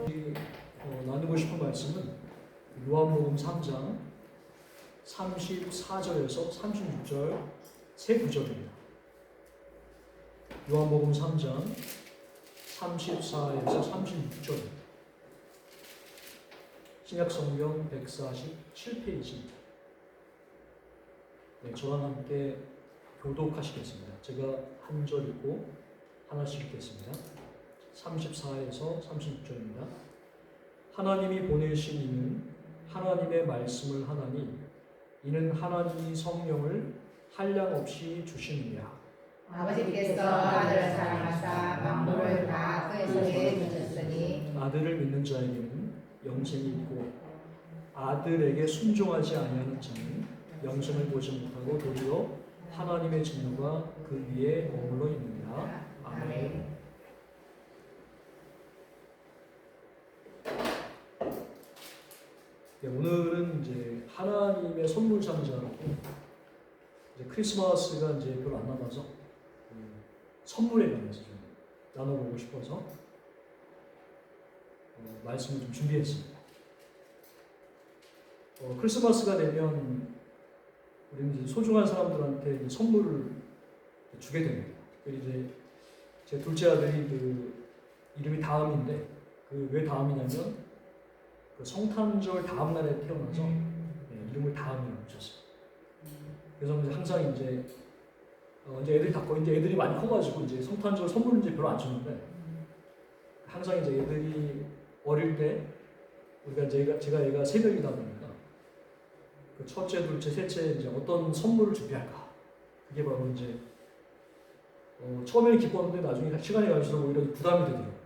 나누고 싶은 말씀은 요한복음 3장 34절에서 36절 세 구절입니다. 요한복음 3장 34에서 36절입니다. 신약성경 147페이지입니다. 네, 저와 함께 교독하시겠습니다. 제가 한 절 읽고 하나씩 읽겠습니다. 34에서 36절입니다. 하나님이 보내신 이는 하나님의 말씀을 하나니 이는 하나님이 성령을 한량없이 주시느니라. 아버지께서 아들을 사랑하사 만물을 다 그의 손에 주셨으니 아들을 믿는 자에게는 영생이 있고 아들에게 순종하지 아니하는 자는 영생을 보지 못하고 도리어 하나님의 진노가 그 위에 머물러 있느니라. 아멘. 네, 오늘은 이제 하나님의 선물 상자라고 이제 크리스마스가 이제 별로 안 남아서 선물에 관해서 좀 나눠보고 싶어서 말씀을 좀 준비했습니다. 크리스마스가 되면 우리는 이제 소중한 사람들한테 이제 선물을 주게 됩니다. 그리고 이제 제 둘째 아들이 그 이름이 다음인데 그 왜 다음이냐면 그 성탄절 다음 날에 태어나서 이름을 다음이라고 붙였어요. 그래서 이제 항상 이제 애들이 다 거의 이제 애들이 많이 커가지고 이제 성탄절 선물은 이제 별로 안 주는데 항상 이제 애들이 어릴 때 우리가 제가 애가 세 명이다 보니까 그 첫째, 둘째, 셋째 이제 어떤 선물을 준비할까 그게 바로 이제 처음에는 기뻤는데 나중에 시간이 갈수록 오히려 부담이 되더라고요.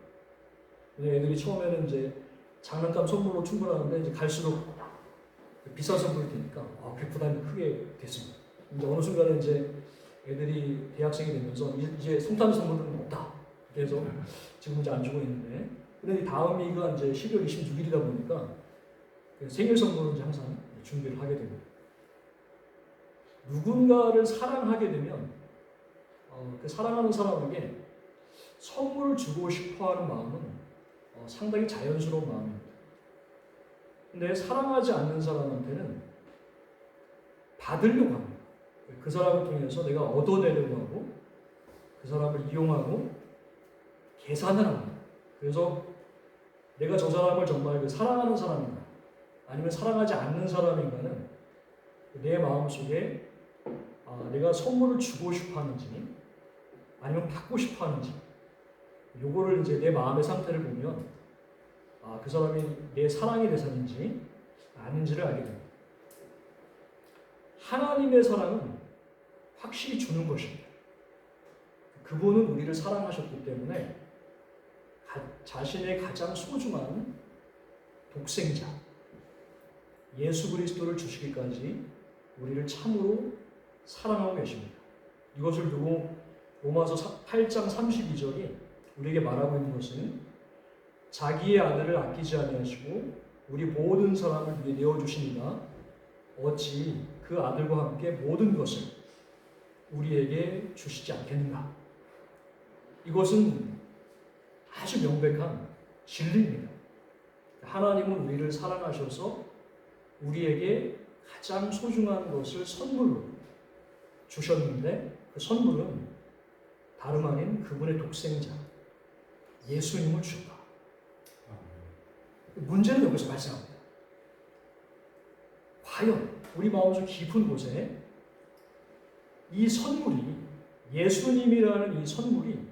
애들이 처음에는 이제 장난감 선물로 충분하는데 이제 갈수록 비싼 선물이 되니까 그 부담이 크게 됐습니다. 이제 어느 순간에 이제 애들이 대학생이 되면서 이제 성탄 선물은 없다. 그래서 지금 이제 안 주고 있는데 근데 이 다음이가 이제 12월 26일이다 보니까 생일 선물은 이제 항상 준비를 하게 됩니다. 누군가를 사랑하게 되면 그 사랑하는 사람에게 선물을 주고 싶어하는 마음은 상당히 자연스러운 마음입니다. 근데 사랑하지 않는 사람한테는 받으려고 합니다. 그 사람을 통해서 내가 얻어내려고 하고 그 사람을 이용하고 계산을 합니다. 그래서 내가 저 사람을 정말 그 사랑하는 사람인가 아니면 사랑하지 않는 사람인가는 내 마음속에 내가 선물을 주고 싶어 하는지 아니면 받고 싶어 하는지 요거를 이제 내 마음의 상태를 보면 그 사람이 내 사랑의 대상인지 아닌지를 알게 됩니다. 하나님의 사랑은 확실히 주는 것입니다. 그분은 우리를 사랑하셨기 때문에 자신의 가장 소중한 독생자 예수 그리스도를 주시기까지 우리를 참으로 사랑하고 계십니다. 이것을 두고 로마서 8장 32절이 우리에게 말하고 있는 것은 자기의 아들을 아끼지 아니하시고 우리 모든 사람을 위해 내어주시니가 어찌 그 아들과 함께 모든 것을 우리에게 주시지 않겠는가. 이것은 아주 명백한 진리입니다. 하나님은 우리를 사랑하셔서 우리에게 가장 소중한 것을 선물로 주셨는데 그 선물은 다름 아닌 그분의 독생자 예수님을 주셨다. 문제는 여기서 발생합니다. 과연 우리 마음속 깊은 곳에 이 선물이 예수님이라는 이 선물이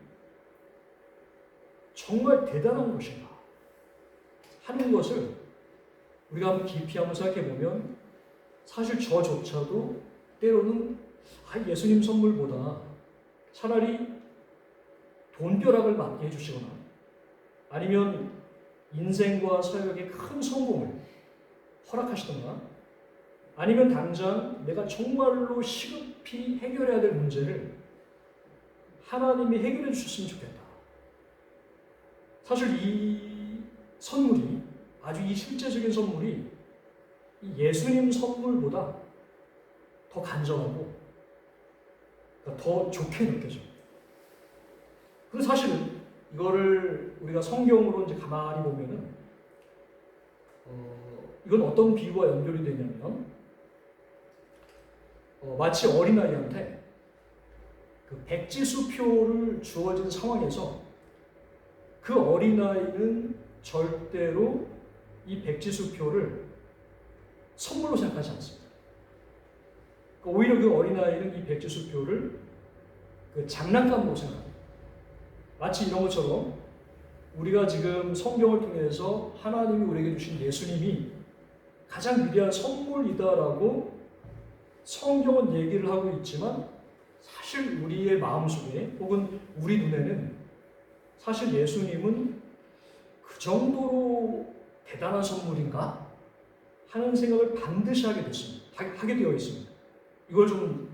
정말 대단한 것인가 하는 것을 우리가 한번 깊이 한번 생각해 보면 사실 저조차도 때로는 예수님 선물보다 차라리 돈벼락을 맞게 해주시거나 아니면 인생과 사역의 큰 성공을 허락하시던가 아니면 당장 내가 정말로 시급히 해결해야 될 문제를 하나님이 해결해 주셨으면 좋겠다. 사실 이 선물이 아주 이 실제적인 선물이 이 예수님 선물보다 더 간절하고 더 좋게 느껴져요. 그리고 사실은 이거를 우리가 성경으로 이제 가만히 보면은 이건 어떤 비유와 연결이 되냐면 마치 어린아이한테 그 백지수표를 주어진 상황에서 그 어린아이는 절대로 이 백지수표를 선물로 생각하지 않습니다. 오히려 그 어린아이는 이 백지수표를 그 장난감으로 생각합니다. 마치 이런 것처럼 우리가 지금 성경을 통해서 하나님이 우리에게 주신 예수님이 가장 위대한 선물이다라고 성경은 얘기를 하고 있지만 사실 우리의 마음속에 혹은 우리 눈에는 사실 예수님은 그 정도로 대단한 선물인가 하는 생각을 반드시 하게 되어 있습니다. 이걸 좀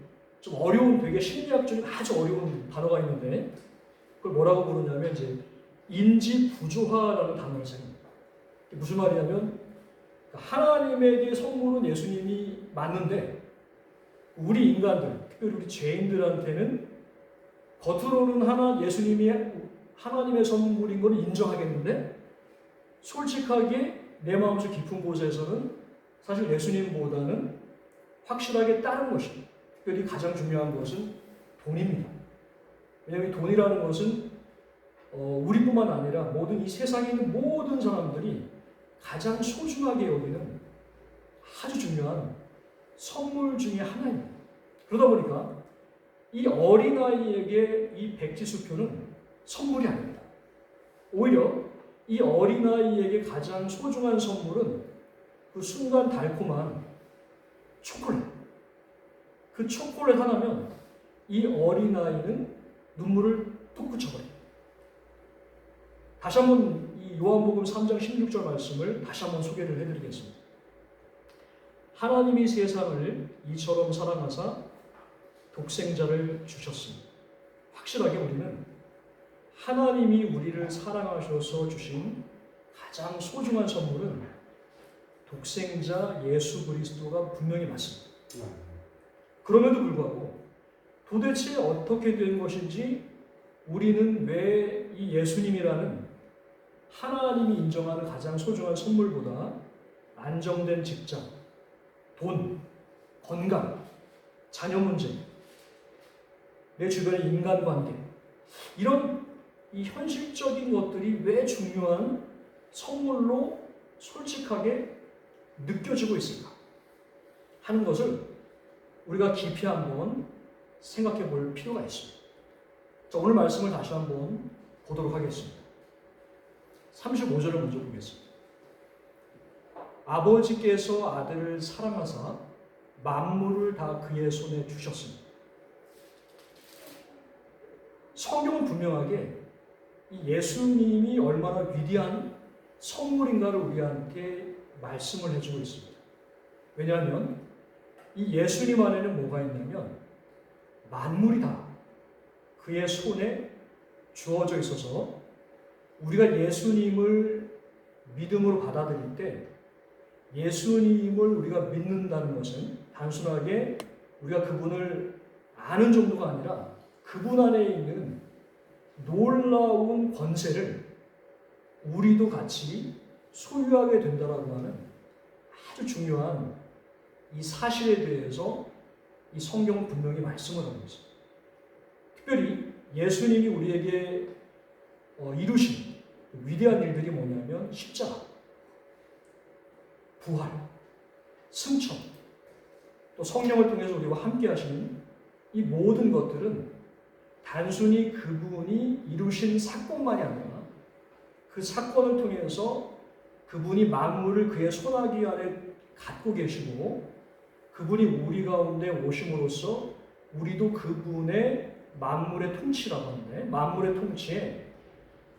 어려운, 되게 심리학적인 아주 어려운 단어가 있는데 그걸 뭐라고 부르냐면 이제 인지부조화라는 단어를 사용합니다. 무슨 말이냐면 하나님에게 선물은 예수님이 맞는데 우리 인간들, 특별히 우리 죄인들한테는 겉으로는 예수님이 하나님의 선물인 걸 인정하겠는데 솔직하게 내 마음속 깊은 곳에서는 사실 예수님보다는 확실하게 따른 것입니다. 특별히 가장 중요한 것은 돈입니다. 왜냐하면 돈이라는 것은 우리뿐만 아니라 모든 이 세상에 있는 모든 사람들이 가장 소중하게 여기는 아주 중요한 선물 중에 하나입니다. 그러다 보니까 이 어린아이에게 이 백지수표는 선물이 아닙니다. 오히려 이 어린아이에게 가장 소중한 선물은 그 순간 달콤한 초콜릿. 그 초콜릿 하나면 이 어린아이는 눈물을 뚝 그쳐버립니다. 다시 한번 이 요한복음 3장 16절 말씀을 다시 한번 소개를 해드리겠습니다. 하나님이 세상을 이처럼 사랑하사 독생자를 주셨습니다. 확실하게 우리는 하나님이 우리를 사랑하셔서 주신 가장 소중한 선물은 독생자 예수 그리스도가 분명히 맞습니다. 그럼에도 불구하고 도대체 어떻게 된 것인지 우리는 왜 이 예수님이라는 하나님이 인정하는 가장 소중한 선물보다 안정된 직장, 돈, 건강, 자녀 문제, 내 주변의 인간관계 이런 이 현실적인 것들이 왜 중요한 선물로 솔직하게 느껴지고 있을까 하는 것을 우리가 깊이 한번 생각해 볼 필요가 있습니다. 자, 오늘 말씀을 다시 한번 보도록 하겠습니다. 35절을 먼저 보겠습니다. 아버지께서 아들을 사랑하사 만물을 다 그의 손에 주셨습니다. 성경은 분명하게 이 예수님이 얼마나 위대한 선물인가를 우리한테 말씀을 해주고 있습니다. 왜냐하면 이 예수님 안에는 뭐가 있냐면 만물이 다 그의 손에 주어져 있어서 우리가 예수님을 믿음으로 받아들일 때 예수님을 우리가 믿는다는 것은 단순하게 우리가 그분을 아는 정도가 아니라 그분 안에 있는 놀라운 권세를 우리도 같이 소유하게 된다라고 하는 아주 중요한 이 사실에 대해서 이 성경은 분명히 말씀을 하고 있습니다. 특별히 예수님이 우리에게 이루신 위대한 일들이 뭐냐면 십자가, 부활, 승천, 또 성령을 통해서 우리와 함께 하시는 이 모든 것들은 단순히 그분이 이루신 사건만이 아니라 그 사건을 통해서 그분이 만물을 그의 손아귀 안에 갖고 계시고 그분이 우리 가운데 오심으로써 우리도 그분의 만물의 통치라고 하는데 만물의 통치에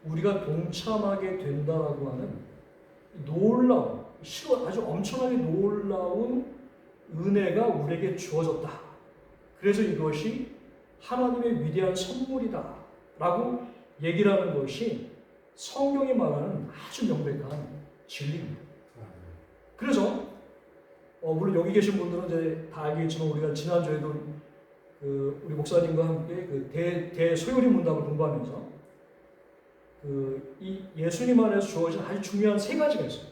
우리가 동참하게 된다라고 하는 놀라운, 아주 엄청나게 놀라운 은혜가 우리에게 주어졌다. 그래서 이것이 하나님의 위대한 선물이다 라고 얘기를 하는 것이 성경이 말하는 아주 명백한 진리입니다. 그래서 물론 여기 계신 분들은 이제 다 알겠지만 우리가 지난주에도 우리 목사님과 함께 그 대소요리 문답을 공부하면서 이 예수님 안에서 주어진 아주 중요한 세 가지가 있어요.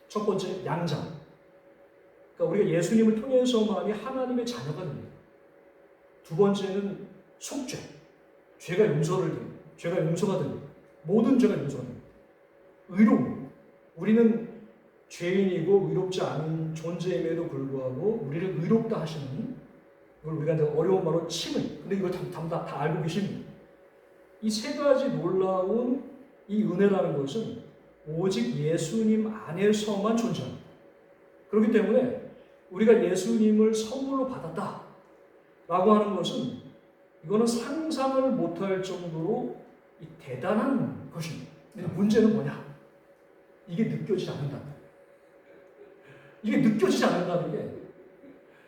첫 번째, 양자. 그러니까 우리가 예수님을 통해서만이 하나님의 자녀가 됩니다. 두 번째는 속죄. 죄가 용서가 됩니다. 모든 죄가 용서가 됩니다. 의로움. 우리는 죄인이고 의롭지 않은 존재임에도 불구하고 우리를 의롭다 하시는, 이걸 우리가 이제 어려운 말로 칭의. 근데 이걸 다 알고 계십니다. 이 세 가지 놀라운 이 은혜라는 것은 오직 예수님 안에서만 존재합니다. 그렇기 때문에 우리가 예수님을 선물로 받았다 라고 하는 것은 이거는 상상을 못할 정도로 대단한 것입니다. 근데 문제는 뭐냐? 이게 느껴지지 않는다는 거예요. 이게 느껴지지 않는다는 게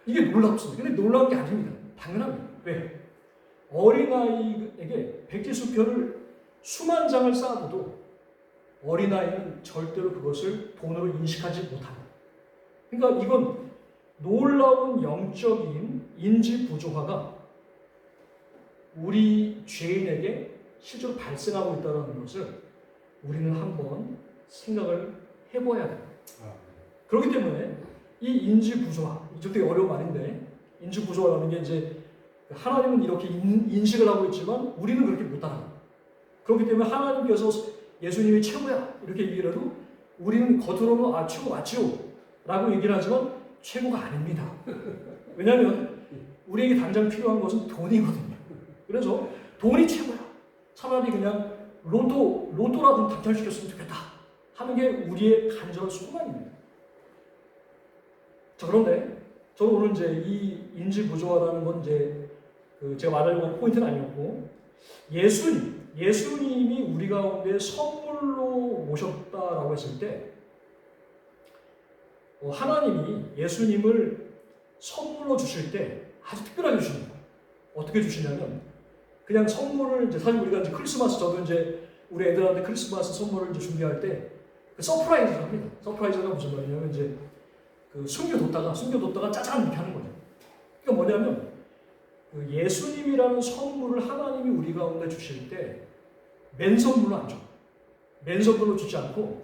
이게 놀랍습니다. 근데 놀라운 게 아닙니다. 당연합니다. 왜? 어린아이에게 백지수표를 수만 장을 쌓아도 어린아이는 절대로 그것을 돈으로 인식하지 못합니다. 그러니까 이건 놀라운 영적인 인지 부조화가 우리 죄인에게 실제로 발생하고 있다는 것을 우리는 한번 생각을 해봐야 됩니다. 그렇기 때문에 이 인지 부조화, 이쪽 되게 어려운 말인데, 인지 부조화라는 게 이제 하나님은 이렇게 인식을 하고 있지만 우리는 그렇게 못 따라갑니다. 그렇기 때문에 하나님께서 예수님이 최고야 이렇게 얘기를 해도 우리는 겉으로는 최고 맞지요 라고 얘기를 하지만 최고가 아닙니다. 왜냐하면 우리에게 당장 필요한 것은 돈이거든요. 그래서 돈이 최고야. 차라리 그냥 로또라도 당첨시켰으면 좋겠다 하는 게 우리의 간절한 소망입니다. 자, 그런데 저는 오늘 이제 이 인지 부조화라는 건 이제 제가 말하려고 하는 포인트는 아니었고, 예수님이 우리 가운데 선물로 모셨다라고 했을 때 하나님이 예수님을 선물로 주실 때 아주 특별하게 주십니다. 어떻게 주시냐면 그냥 선물을 이제 사실 우리가 이제 크리스마스, 저도 이제 우리 애들한테 크리스마스 선물을 이제 준비할 때 그 서프라이즈를 합니다. 서프라이즈가 무슨 말이냐면 이제 숨겨뒀다가 짜잔 이렇게 하는 거죠. 그러니까 뭐냐면 예수님이라는 선물을 하나님이 우리 가운데 주실 때 맨 선물로 안 줘. 맨 선물로 주지 않고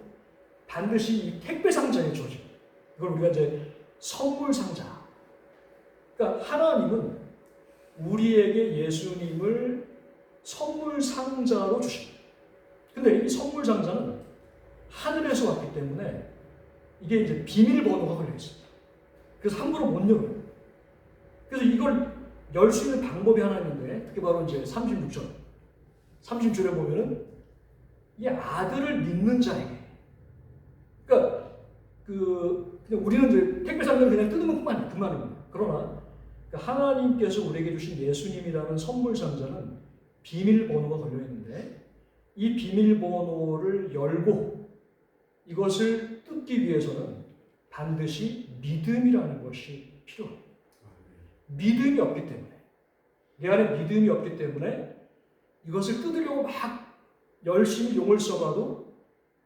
반드시 이 택배 상자에 주어집니다. 이걸 우리가 이제 선물 상자. 그러니까 하나님은 우리에게 예수님을 선물 상자로 주십니다. 근데 이 선물 상자는 하늘에서 왔기 때문에 이게 이제 비밀번호가 걸려 있습니다. 그래서 함부로 못 열어요. 그래서 이걸 열 수 있는 방법이 하나 있는데, 그게 바로 이제 36절에 보면은 이 아들을 믿는 자에게. 그러니까 그냥 우리는 이제 택배 상자를 그냥 뜯으면 그만입니다. 그러나 하나님께서 우리에게 주신 예수님이라는 선물 상자는 비밀번호가 걸려 있는데, 이 비밀번호를 열고 이것을 뜯기 위해서는 반드시 믿음이라는 것이 필요합니다. 믿음이 없기 때문에, 내 안에 믿음이 없기 때문에 이것을 뜯으려고 막 열심히 용을 써봐도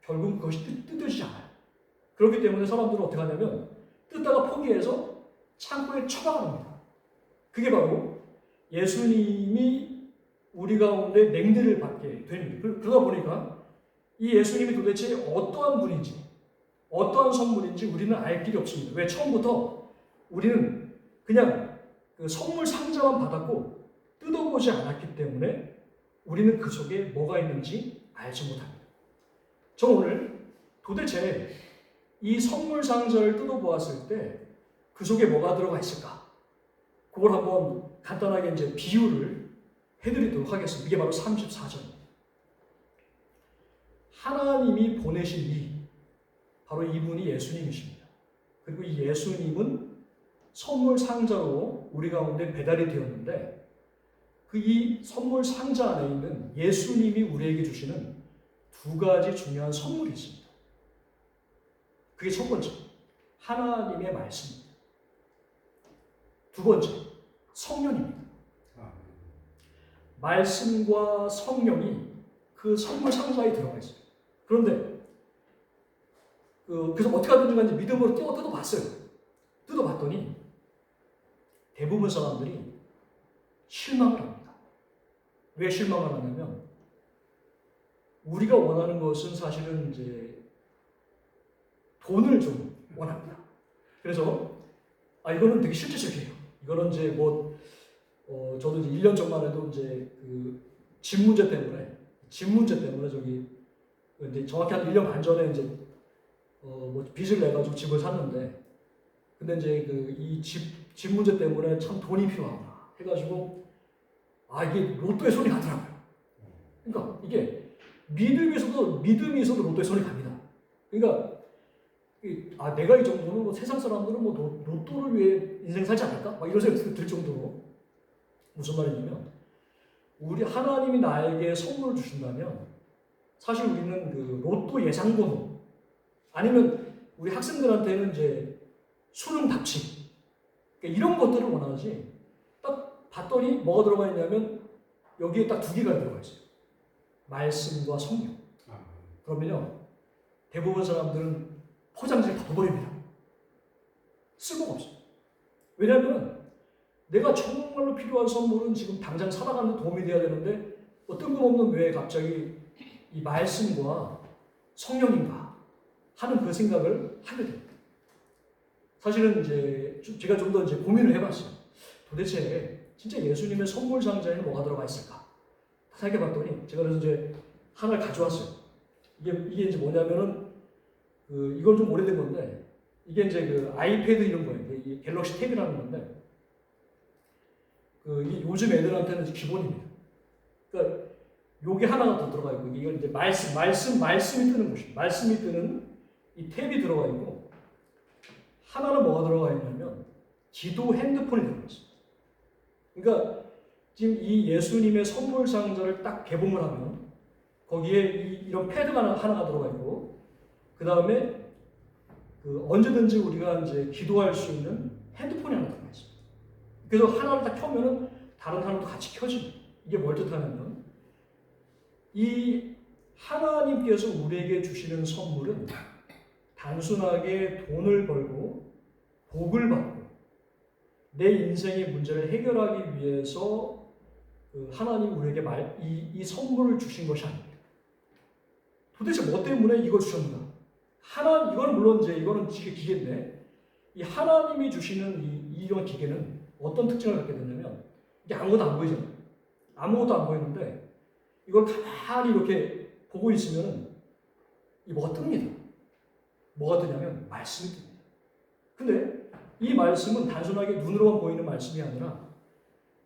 결국 그것이 뜯어지지 않아요. 그렇기 때문에 사람들은 어떻게 하냐면 뜯다가 포기해서 창고에 처박아놓습니다. 그게 바로 예수님이 우리 가운데 맹세를 받게 됩니다. 그러다 보니까 이 예수님이 도대체 어떠한 분인지, 어떠한 선물인지 우리는 알 길이 없습니다. 왜? 처음부터 우리는 그냥 그 선물 상자만 받았고 뜯어보지 않았기 때문에 우리는 그 속에 뭐가 있는지 알지 못합니다. 저 오늘 도대체 이 선물 상자를 뜯어보았을 때 그 속에 뭐가 들어가 있을까? 그걸 한번 간단하게 이제 비유를 해드리도록 하겠습니다. 이게 바로 34절입니다. 하나님이 보내신 바로 이분이 예수님이십니다. 그리고 이 예수님은 선물 상자로 우리 가운데 배달이 되었는데, 이 선물 상자 안에 있는 예수님이 우리에게 주시는 두 가지 중요한 선물이 있습니다. 그게 첫 번째, 하나님의 말씀입니다. 두 번째, 성령입니다. 말씀과 성령이 그 선물 상자에 들어가 있어요. 그런데 그래서 어떻게 하든지 간에 믿음으로 뜯어봤어요. 뜯어봤더니 대부분 사람들이 실망을 합니다. 왜 실망을 하냐면 우리가 원하는 것은 사실은 이제 돈을 좀 원합니다. 그래서 이거는 되게 실질적이에요. 이거는 이제 저도 이제 1년 전만 해도 이제 그 집 문제 때문에 저기 이제 정확히 한 1년 반 전에 이제 빚을 내 가지고 집을 샀는데, 근데 이제 그 이 집 문제 때문에 참 돈이 필요하구나 해가지고 이게 로또에 손이 가더라고요. 그러니까 이게 믿음이 있어도 로또에 손이 갑니다. 그러니까 내가 이 정도는 뭐 세상 사람들은 뭐 로또를 위해 인생 살지 않을까? 막 이런 생각이 들 정도로. 무슨 말이냐면, 우리 하나님이 나에게 선물을 주신다면 사실 우리는 그 로또 예상번호, 아니면 우리 학생들한테는 이제 수능 답지, 그러니까 이런 것들을 원하지. 딱 봤더니 뭐가 들어가 있냐면 여기에 딱 두 개가 들어가 있어요. 말씀과 성령. 그러면요, 대부분 사람들은 포장지를 덮어버립니다. 쓸모가 없어요. 왜냐하면 내가 정말로 필요한 선물은 지금 당장 살아가는 데 도움이 돼야 되는데 뜬금없는 왜 갑자기 이 말씀과 성령인가 하는 그 생각을 하게 됩니다. 사실은 이제 제가 좀 더 이제 고민을 해봤어요. 도대체 진짜 예수님의 선물 상자에는 뭐가 들어가 있을까? 생각해봤더니 제가 그래서 이제 하나를 가져왔어요. 이게 이제 뭐냐면은 이건 좀 오래된 건데, 이게 이제 그 아이패드 이런 거예요. 이 갤럭시 탭이라는 건데, 이게 요즘 애들한테는 기본입니다. 그러니까 요게 하나가 더 들어가 있고, 이건 이제 말씀이 뜨는 곳이에요. 말씀이 뜨는 이 탭이 들어가 있고, 하나는 뭐가 들어가 있냐면 기도 핸드폰이 들어가 있어요. 그러니까 지금 이 예수님의 선물 상자를 딱 개봉을 하면 거기에 이런 패드가 하나가 들어가 있고, 그 다음에 언제든지 우리가 이제 기도할 수 있는 핸드폰이 하나 들어가 있습니다. 그래서 하나를 딱 켜면은 다른 하나도 같이 켜집니다. 이게 뭘 뜻하냐면, 이 하나님께서 우리에게 주시는 선물은 단순하게 돈을 벌고 복을 받고 내 인생의 문제를 해결하기 위해서 하나님 우리에게 이 선물을 주신 것이 아닙니다. 도대체 뭐 때문에 이걸 주셨는가? 이거는 물론 이제 이거는 기계인데, 이 하나님이 주시는 이런 기계는 어떤 특징을 갖게 되냐면, 이게 아무것도 안 보이잖아요. 아무것도 안 보이는데 이걸 가만히 이렇게 보고 있으면 이 뭐가 뜹니다. 뭐가 뜨냐면 말씀이 뜹니다. 근데 이 말씀은 단순하게 눈으로만 보이는 말씀이 아니라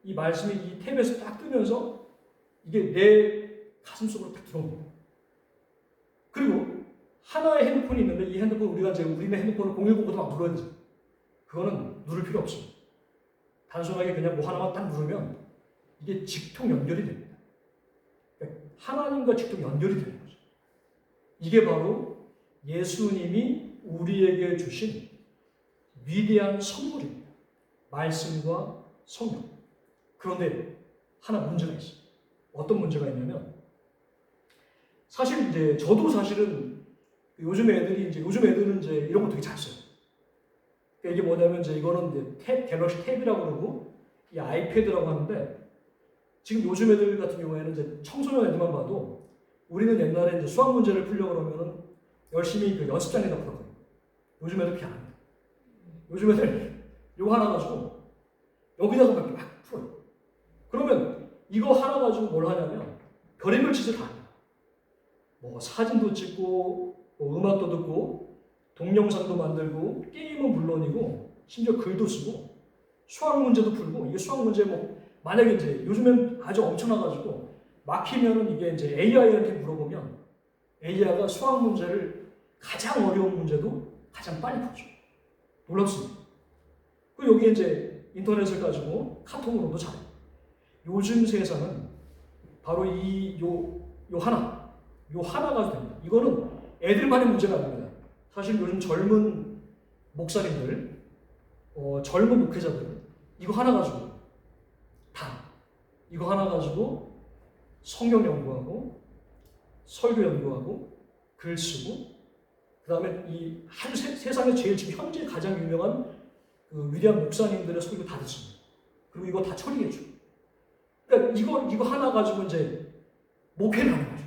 이 말씀이 이 탭에서 딱 뜨면서 이게 내 가슴 속으로 딱 들어옵니다. 그리고 하나의 핸드폰이 있는데, 이 핸드폰 우리는 핸드폰을 010부터 막 눌러야 되죠. 그거는 누를 필요 없습니다. 단순하게 그냥 뭐 하나만 딱 누르면 이게 직통 연결이 됩니다. 그러니까 하나님과 직통 연결이 되는 거죠. 이게 바로 예수님이 우리에게 주신 위대한 선물입니다. 말씀과 성령. 그런데 하나 문제가 있어요. 어떤 문제가 있냐면, 사실 이제 저도 사실은 요즘 애들은 이제 이런 거 되게 잘 써요. 그러니까 이게 뭐냐면 이제 이거는 이제 갤럭시 탭이라고 그러고 이 아이패드라고 하는데, 지금 요즘 애들 같은 경우에는 이제 청소년 애들만 봐도, 우리는 옛날에 이제 수학 문제를 풀려고 그러면은 열심히 그 연습장에다 풀었거든요. 요즘 애들 그렇게 안 해요. 요즘 애들 이거 하나 가지고 여기다가 막 풀어요. 그러면 이거 하나 가지고 뭘 하냐면 별의별 짓을 다 해요. 뭐 사진도 찍고, 뭐 음악도 듣고, 동영상도 만들고, 게임은 물론이고, 심지어 글도 쓰고, 수학 문제도 풀고. 이게 수학 문제 뭐 만약에 이제 요즘엔 아주 엄청나가지고 막히면은 이게 이제 AI한테 물어보면 AI가 수학 문제를 가장 어려운 문제도 가장 빨리 풀죠. 놀랍습니다. 그리고 여기에 이제 인터넷을 가지고 카톡으로도 잘해요. 요즘 세상은 바로 요 하나 가지고 됩니다. 이거는 애들만의 문제가 아닙니다. 사실 요즘 젊은 목사님들, 젊은 목회자들 이거 하나 가지고 이거 하나 가지고 성경 연구하고 설교 연구하고 글 쓰고, 그 다음에 이 아주 세상에 제일 지금 현재 가장 유명한 그 위대한 목사님들의 설교 다 듣습니다. 그리고 이거 다 처리해줘. 그러니까 이거 하나 가지고 이제 목회를 하는 거죠.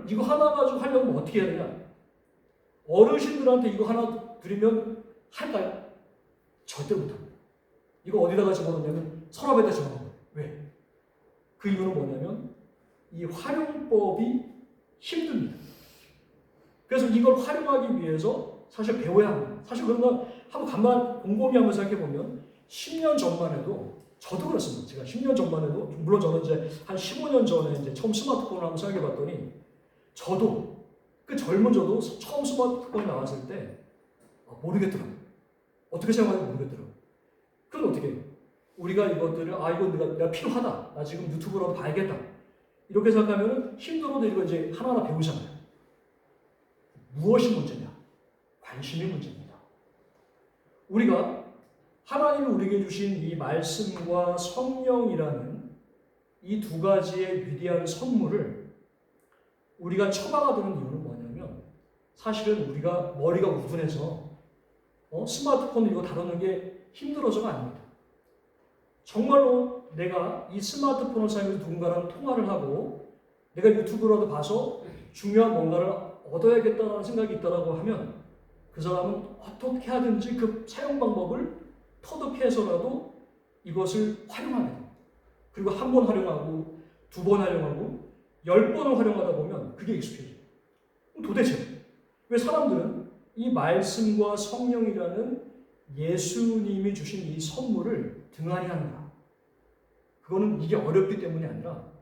그러면 이거 하나 가지고 하려면 어떻게 해야 되냐? 어르신들한테 이거 하나 드리면 할까요? 절대 못합니다. 이거 어디다가 집어넣냐면 서랍에다 집어넣어요. 왜? 그 이유는 뭐냐면 이 활용법이 힘듭니다. 그래서 이걸 활용하기 위해서 사실 배워야 합니다. 사실 그러면 한번 간만 곰곰이 한번 생각해보면 10년 전만 해도 저도 그렇습니다. 제가 10년 전만 해도 물론 저는 이제 한 15년 전에 이제 처음 스마트폰을 한번 생각해봤더니 저도 그 젊은 저도 처음 스마트폰이 나왔을 때 모르겠더라고요. 어떻게 생각하는지 모르겠더라고요. 그럼 어떻게 해요? 우리가 이것들을 이거 내가 필요하다. 나 지금 유튜브라도 봐야겠다. 이렇게 생각하면 힘들어도 이거 이제 하나하나 배우잖아요. 무엇이 문제냐? 관심이 문제입니다. 우리가 하나님이 우리에게 주신 이 말씀과 성령이라는 이 두 가지의 위대한 선물을 우리가 처박아두는 이유는 뭐냐면 사실은 우리가 머리가 우둔해서 스마트폰 이거 다루는 게 힘들어서가 아닙니다. 정말로 내가 이 스마트폰을 사용해서 누군가랑 통화를 하고 내가 유튜브라도 봐서 중요한 뭔가를 얻어야겠다는 생각이 있다고 하면 그 사람은 어떻게 하든지 그 사용 방법을 터득해 해서라도 이것을 활용하게 됩니다. 그리고 한 번 활용하고 두 번 활용하고 10번을 활용하다 보면 그게 익숙해져요. 도대체 왜 사람들은 이 말씀과 성령이라는 예수님이 주신 이 선물을 등한히 하는가? 그거는 이게 어렵기 때문이 아니라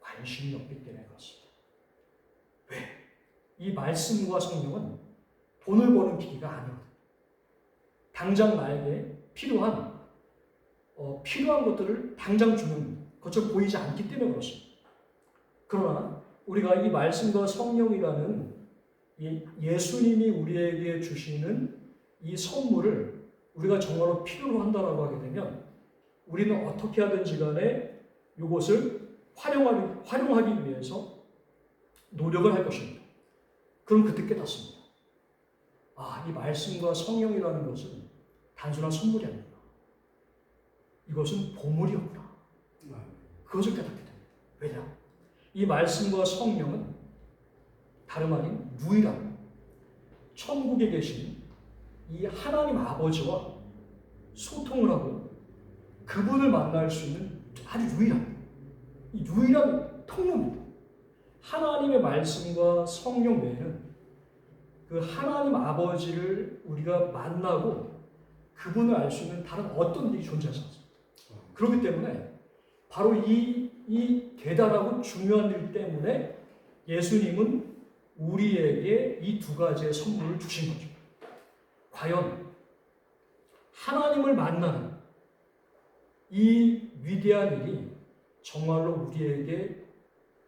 관심이 없기 때문에 그렇습니다. 왜? 이 말씀과 성령은 돈을 버는 기기가 아니거든요. 당장 나에게 필요한 것들을 당장 주는 것처럼 보이지 않기 때문에 그렇습니다. 그러나 우리가 이 말씀과 성령이라는 예수님이 우리에게 주시는 이 선물을 우리가 정말로 필요로 한다라고 하게 되면 우리는 어떻게 하든지 간에 이것을 활용하기 위해서 노력을 할 것입니다. 그럼 그때 깨닫습니다. 이 말씀과 성령이라는 것은 단순한 선물이 아니구나. 이것은 보물이었구나. 그것을 깨닫게 됩니다. 왜냐? 이 말씀과 성령은 다름 아닌 유일한 천국에 계신 이 하나님 아버지와 소통을 하고 그분을 만날 수 있는 아주 유일한 통로입니다. 하나님의 말씀과 성령 외에는 그 하나님 아버지를 우리가 만나고 그분을 알 수 있는 다른 어떤 일이 존재하지 않습니다. 그렇기 때문에 바로 이 대단하고 중요한 일 때문에 예수님은 우리에게 이 두 가지의 선물을 주신 거죠. 과연 하나님을 만나는 이 위대한 일이 정말로 우리에게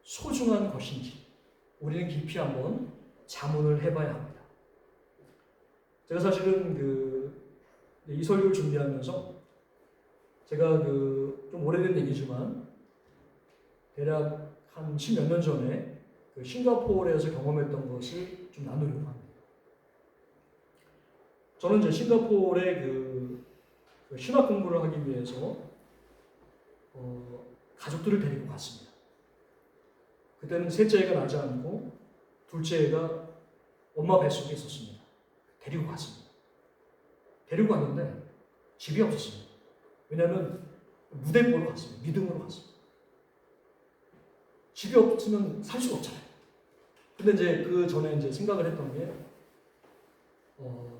소중한 것인지 우리는 깊이 한번 자문을 해봐야 합니다. 제가 사실은 이 설교를 준비하면서 제가 좀 오래된 얘기지만 대략 한 10몇 년 전에 싱가포르에서 경험했던 것을 좀 나누려고 합니다. 저는 이제 싱가포르에 신학 공부를 하기 위해서 가족들을 데리고 갔습니다. 그때는 셋째 애가 나지 않고 둘째 애가 엄마 뱃속에 있었습니다. 데리고 갔습니다. 데리고 갔는데 집이 없었습니다. 왜냐하면 무대 보러 갔습니다. 믿음으로 갔습니다. 집이 없으면 살 수가 없잖아요. 근데 이제 그 전에 이제 생각을 했던 게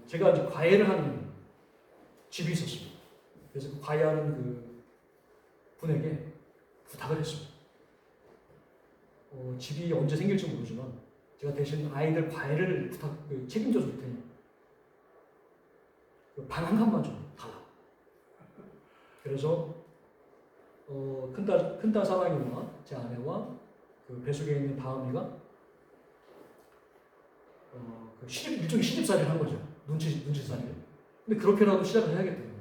제가 이제 과외를 하는 집이 있었습니다. 그래서 그 과외하는 그 분에게 부탁을 했습니다. 집이 언제 생길지 모르지만 제가 대신 아이들 과외를 책임져 줄 테니 방 한 칸만 좀 달라. 그래서 큰딸 사랑이와 제 아내와 그 뱃속에 있는 다음이가 일종의 시집살이를 한 거죠. 눈치살이를. 근데 그렇게라도 시작을 해야겠더라고요.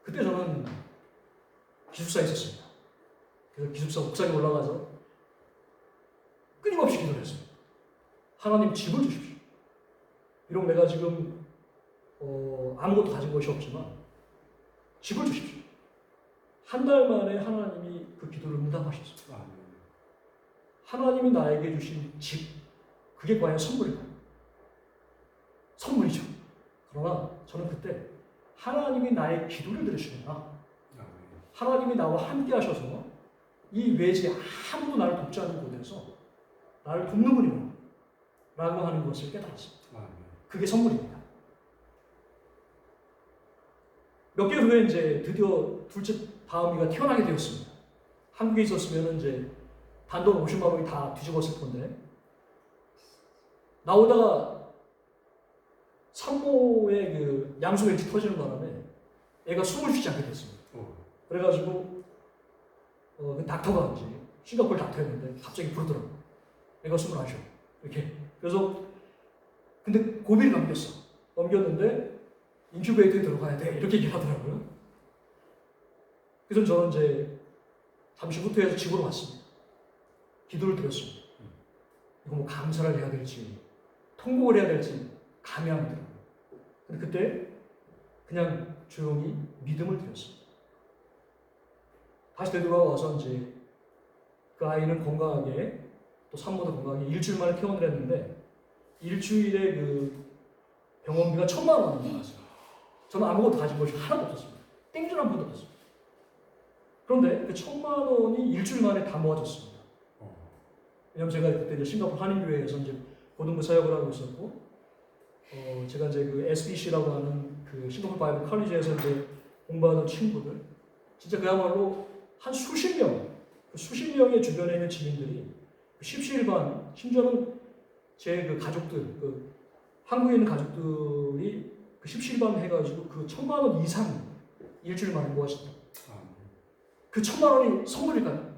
그때 저는 기숙사에 있었습니다. 그래서 기숙사 옥상에 올라가서 끊임없이 기도를 했습니다. 하나님 집을 주십시오. 비록 내가 지금 아무것도 가진 것이 없지만 집을 주십시오. 한 달 만에 하나님이 그 기도를 응답하셨습니다. 하나님이 나에게 주신 집, 그게 과연 선물일까요? 선물이죠. 그러나 저는 그때 하나님이 나의 기도를 들으시구나. 하나님이 나와 함께 하셔서 이 외지 아무도 나를 돕지 않는 곳에서 나를 돕는 분이구나 라고 하는 것을 깨달았습니다. 그게 선물입니다. 몇 개월 후에 이제 드디어 둘째 다음이가 태어나게 되었습니다. 한국에 있었으면 이제 단돈 50만 원이 다 뒤집었을 건데, 나오다가 산모의 그 양소 벤치 터지는 바람에 애가 숨을 쉬지 않게 됐습니다. 그래가지고 그 닥터가 이제 싱가포르 닥터였는데 갑자기 부르더라고. 애가 숨을 안 쉬어. 이렇게. 그래서 근데 고비를 넘겼는데 인큐베이터에 들어가야 돼. 이렇게 얘기하더라고요. 그래서 저는 이제 잠시 후퇴해서 집으로 왔습니다. 기도를 드렸습니다. 이거 뭐 감사를 해야 될지 통곡을 해야 될지 감이 안 들어요. 근데 그때 그냥 조용히 믿음을 드렸습니다. 다시 되돌아와서 이제 그 아이는 건강하게 또 산모도 건강하게 일주일 만에 퇴원을 했는데 일주일에 그 병원비가 1,000만 원이 나왔어요. 저는 아무것도 가진 것이 하나도 없었습니다. 땡줄 한 번도 없었어요. 그런데 그 1,000만 원이 일주일 만에 다 모아졌습니다. 왜냐면 제가 그때 이제 싱가포르 한인교회에서 이제 고등부 사역을 하고 있었고, 제가 이제 그 SBC라고 하는 그 싱가포르 바이블 컬리지에서 이제 공부하던 친구들, 진짜 그야말로 한 수십 명의 주변에 있는 지인들이 십시일반, 심지어는 제 그 가족들, 그 한국에 있는 가족들이 그 십시일반 해가지고 그 1,000만 원 이상 일주일 만에 모았습니다. 그 1,000만 원이 선물일까요?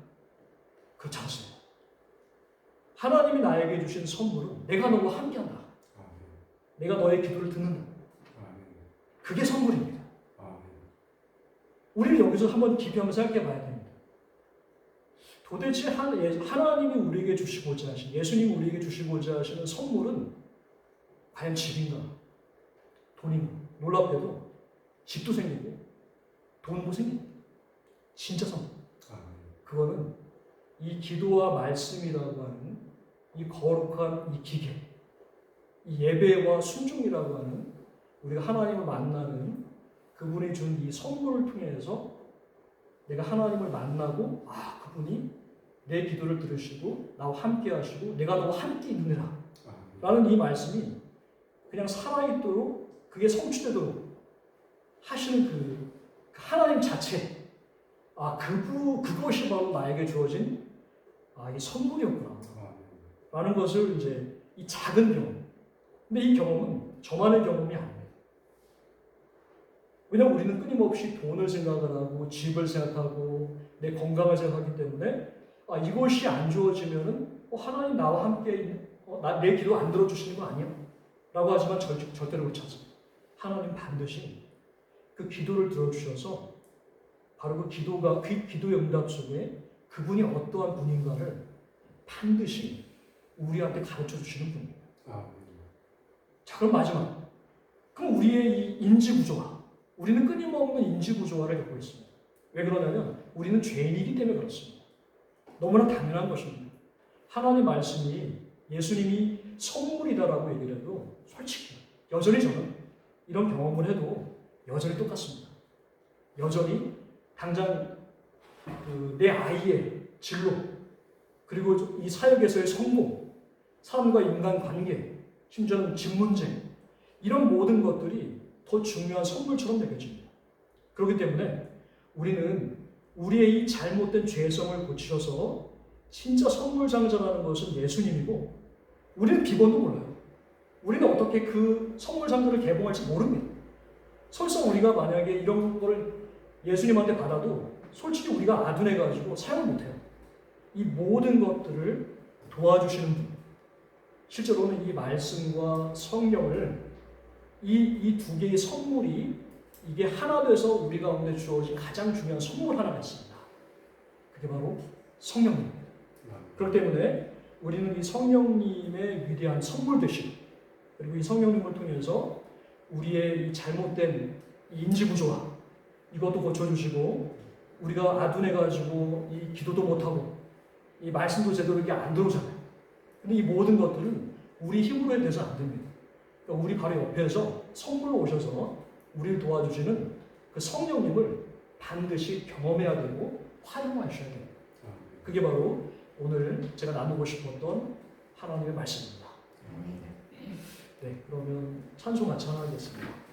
그렇지 않습니다. 하나님이 나에게 주신 선물은 내가 너와 함께한다. 내가 너의 기도를 듣는다. 그게 선물입니다. 우리는 여기서 한번 깊이 한번 생각해 봐야 됩니다. 도대체 하나님이 우리에게 주시고자 하신, 예수님이 우리에게 주시고자 하시는 선물은 과연 집인가? 돈인가? 놀랍게도 집도 생기고 돈도 생깁니다. 진짜 선물. 그거는 이 기도와 말씀이라고 하는 이 거룩한 이 기계, 이 예배와 순종이라고 하는 우리가 하나님을 만나는 그분이 준 이 선물을 통해서 내가 하나님을 만나고, 아, 그분이 내 기도를 들으시고 나와 함께 하시고 내가 너와 함께 있느라 라는 이 말씀이 그냥 살아있도록 그게 성취되도록 하시는 그 하나님 자체, 아, 그것이 바로 나에게 주어진 이 선물이었구나 라는 것을 이제 이 작은 경험, 근데 이 경험은 저만의 경험이 아닙니다. 왜냐하면 우리는 끊임없이 돈을 생각을 하고 집을 생각하고 내 건강을 생각하기 때문에 이것이 안 주어지면은 하나님 나와 함께 내 기도 안 들어주시는 거 아니야? 라고 하지만 절대로 그렇지 않습니다. 하나님 반드시 그 기도를 들어주셔서 바로 그 기도의 응답 속에 그분이 어떠한 분인가를 반드시 우리한테 가르쳐 주시는 분입니다. 자, 그럼 마지막. 그럼 우리의 이 인지구조화, 우리는 끊임없는 인지구조화를 겪고 있습니다. 왜 그러냐면 우리는 죄인이기 때문에 그렇습니다. 너무나 당연한 것입니다. 하나님 말씀이 예수님이 선물이다라고 얘기를 해도 솔직히 여전히 저는 이런 경험을 해도 여전히 똑같습니다. 여전히 당장 내 아이의 진로, 그리고 이 사역에서의 성공, 사람과 인간관계, 심지어는 집 문제, 이런 모든 것들이 더 중요한 선물처럼 느껴집니다. 그렇기 때문에 우리는 우리의 이 잘못된 죄성을 고치셔서 진짜 선물상자라는 것은 예수님이고, 우리는 비번도 몰라요. 우리는 어떻게 그 선물상자를 개봉할지 모릅니다. 설사 우리가 만약에 이런 걸 예수님한테 받아도 솔직히 우리가 아둔해가지고 사용을 못해요. 이 모든 것들을 도와주시는 분, 실제로는 이 말씀과 성령을 이 두 개의 선물이 이게 하나 돼서 우리 가운데 주어진 가장 중요한 선물 하나가 있습니다. 그게 바로 성령님입니다. 그렇기 때문에 우리는 이 성령님의 위대한 선물 되심, 그리고 이 성령님을 통해서 우리의 이 잘못된 인지구조화 이것도 고쳐주시고, 우리가 아둔해가지고 이 기도도 못하고 이 말씀도 제대로 이게 안 들어오잖아요. 근데 이 모든 것들은 우리 힘으로 해서 안 됩니다. 그러니까 우리 바로 옆에서 성물로 오셔서 우리를 도와주시는 그 성령님을 반드시 경험해야 되고 활용하셔야 됩니다. 그게 바로 오늘 제가 나누고 싶었던 하나님의 말씀입니다. 네, 그러면 찬송 마찬가지겠습니다.